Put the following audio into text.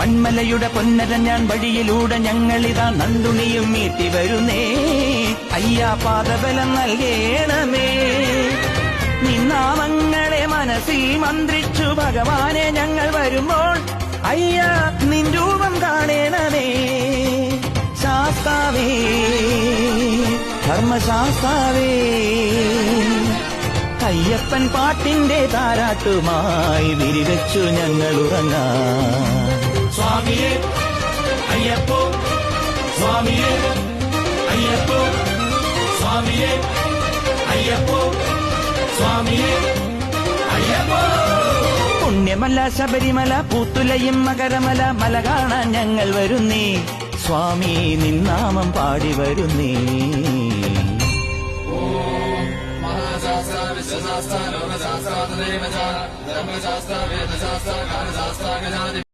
മൺമലയുടെ പൊന്നര ഞാൻ വഴിയിലൂടെ ഞങ്ങളിതാ നന്ദുണിയും മീട്ടി വരുന്നേ. അയ്യാ പാദബലം നൽകേണമേ. നിന്നാമങ്ങളെ മനസ്സിൽ മന്ത്രിച്ചു ഭഗവാനെ ഞങ്ങൾ വരുമ്പോൾ അയ്യാ നിൻ രൂപം കാണേണമേ. ശാസ്താവേ ധർമ്മശാസ്താവേ അയ്യപ്പൻ പാട്ടിന്റെ താരാട്ടുമായി വിരിവെച്ചു ഞങ്ങൾ ഉറങ്ങാം. സ്വാമിയേ അയ്യപ്പോ സ്വാമിയേ അയ്യപ്പോ സ്വാമിയേ അയ്യപ്പോ സ്വാമിയേ അയ്യപ്പോ. പുണ്യമല ശബരിമല പൂത്തുലയും മകരമല മല കാണാൻ ഞങ്ങൾ വരുന്നേ. സ്വാമി നിന്നാമം പാടി വരുന്നേ. ശാസ്ത്ര ലോകശാസ്ത്ര തദൈവ ച ധർമ്മശാസ്ത്ര വേദശാസ്ത്ര കാലശാസ്ത്ര